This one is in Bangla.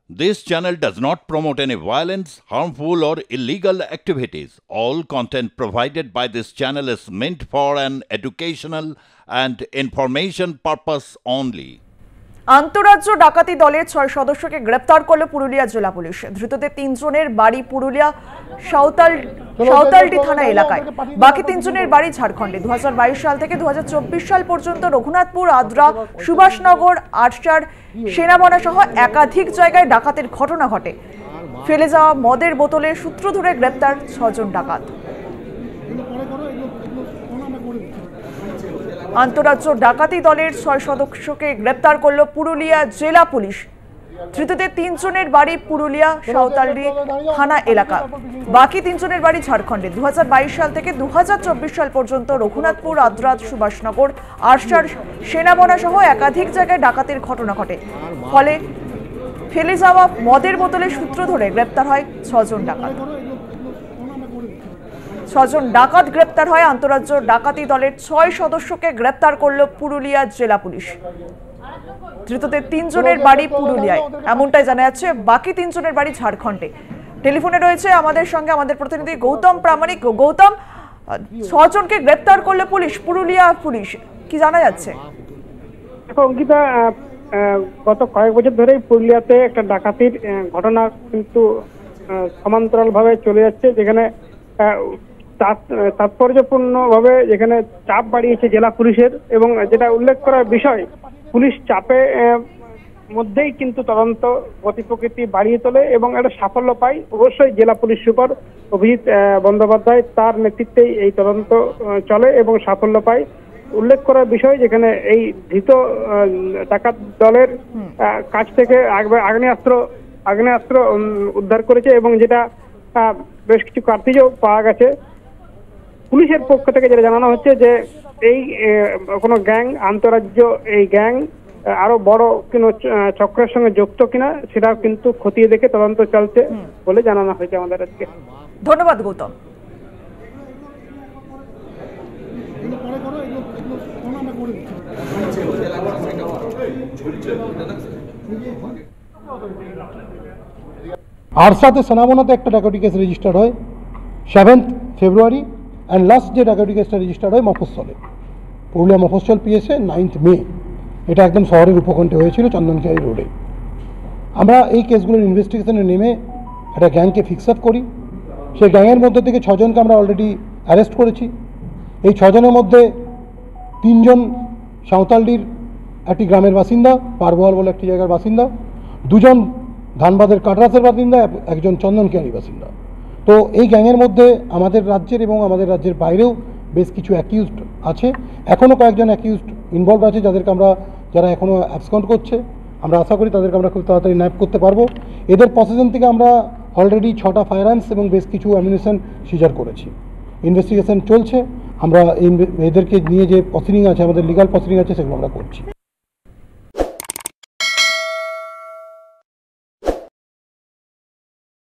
This channel does not promote any violence, harmful, or illegal activities. All content provided by this channel is meant for an educational and information purpose only. আন্তঃরাজ্য ডাকাতি দলের 6 সদস্যকে গ্রেপ্তার করল পুরুলিয়া জেলা পুলিশ। ধৃতদের 3 জনের বাড়ি পুরুলিয়া সাঁওতালডি থানা এলাকায়, বাকি 3 জনের বাড়ি ঝাড়খণ্ডে। 2022 সাল থেকে 2024 সাল পর্যন্ত রঘুনাথপুর, আদ্রা, সুভাষনগর, আটচার, সেনাবনা সহ একাধিক জায়গায় ডাকাতির ঘটনা ঘটে। ফেলে যাওয়া মদের বোতলের সূত্র ধরে গ্রেপ্তার 6 জন ডাকাত। আন্তঃরাজ্য ডাকাতি দলের 6 সদস্যকে গ্রেপ্তার করল পুরুলিয়া জেলা পুলিশ। ধৃতদের 3 জনের বাড়ি পুরুলিয়া সাঁওতালডি থানা এলাকা, বাকি 3 জনের বাড়ি ঝাড়খণ্ডে। 2022 সাল থেকে 2024 সাল পর্যন্ত রঘুনাথপুর, আদ্রা, সুভাষনগর, আটচার, সেনাবনা সহ একাধিক জায়গায় ডাকাতির ঘটনা ঘটে। ফলে ফেলে যাওয়া মদের বোতলের সূত্র ধরে গ্রেপ্তার হয় 6 জন ডাকাত। 6 জন ডাকাত গ্রেপ্তার হয়। আন্তঃরাজ্য ডাকাতি দলের 6 সদস্যকে গ্রেপ্তার করল পুরুলিয়া জেলা পুলিশ। ধৃতদের 3 জনের বাড়ি পুরুলিয়ায়, এমনটাই জানা যাচ্ছে। বাকি 3 জনের বাড়ি ঝাড়খণ্ডে। টেলিফোনে রয়েছে আমাদের সঙ্গে আমাদের প্রতিনিধি গৌতম প্রামাণিক। গৌতম, 6 জনকে গ্রেপ্তার করল পুলিশ, পুরুলিয়া পুলিশ, কি জানা যাচ্ছে? অঙ্কিতা, গত কয়েক বছর ধরেই পুরুলিয়াতে একটা ডাকাতির ঘটনা কিন্তু সমান্তরাল ভাবে চলে যাচ্ছে, যেখানে তাৎপর্যপূর্ণভাবে যেখানে চাপ বাড়িয়েছে জেলা পুলিশের। এবং যেটা উল্লেখ করার বিষয়, পুলিশ চাপে মধ্যেই কিন্তু তদন্ত গতি প্রকৃতি বাড়িয়ে তোলে এবং একটা সাফল্য পায়। অবশ্যই জেলা পুলিশ সুপার অভিজিৎ বন্দ্যোপাধ্যায়, তার নেতৃত্বেই এই তদন্ত চলে এবং সাফল্য পায়। উল্লেখ করার বিষয়, যেখানে এই ধৃত ডাকাত দলের কাছ থেকে আগ্নেয়াস্ত্র উদ্ধার করেছে এবং যেটা বেশ কিছু কার্তুজও পাওয়া গেছে। পুলিশের পক্ষ থেকে যেটা জানানো হচ্ছে যে এই কোনো গ্যাং, আন্তঃরাজ্য এই গ্যাং আরো বড় কোনো চক্রের সঙ্গে যুক্ত কিনা সেটাও কিন্তু খতিয়ে দেখে তদন্ত চলছে বলে জানানো হয়েছে আমাদের আজকে। ধন্যবাদ গৌতম। আরসাতে সেনাবনাতে একটা ডাকাতি কেস রেজিস্টার্ড হয় 7 ফেব্রুয়ারি, অ্যান্ড লাস্ট যে ডাকাতি কেসটা রেজিস্টার্ড হয় মফস্বলে, পুরুলিয়া মফস্বল পিএসএ 9 মে। এটা একদম শহরের উপকণ্ঠে হয়েছিল, চন্দনকিয়ারি রোডে। আমরা এই কেসগুলোর ইনভেস্টিগেশনে নেমে একটা গ্যাংকে ফিক্স আপ করি। সেই গ্যাংয়ের মধ্যে থেকে 6 জনকে আমরা অলরেডি অ্যারেস্ট করেছি। এই 6 জনের মধ্যে 3 জন সাঁওতালডির একটি গ্রামের বাসিন্দা, পারবোয়াল বলে একটি জায়গার বাসিন্দা, 2 জন ধানবাদের কাটরাসের বাসিন্দা, 1 জন চন্দনকিয়ারি বাসিন্দা। তো এই গ্যাংয়ের মধ্যে আমাদের রাজ্যের এবং আমাদের রাজ্যের বাইরেও বেশ কিছু অ্যাকিউজড আছে। এখনও কয়েকজন অ্যাকিউজড ইনভলভ আছে, যারা এখনও অ্যাবসকন্ড করছে। আমরা আশা করি তাদেরকে আমরা খুব তাড়াতাড়ি ন্যাপ করতে পারবো। এদের পসেশন থেকে আমরা অলরেডি 6টা ফায়ার আর্মস এবং বেশ কিছু অ্যামিউনিশন সিজার করেছি। ইনভেস্টিগেশন চলছে। আমরা এদেরকে নিয়ে যে প্রসিডিং আছে, আমাদের লিগাল প্রসিডিং আছে, সেগুলো আমরা করছি।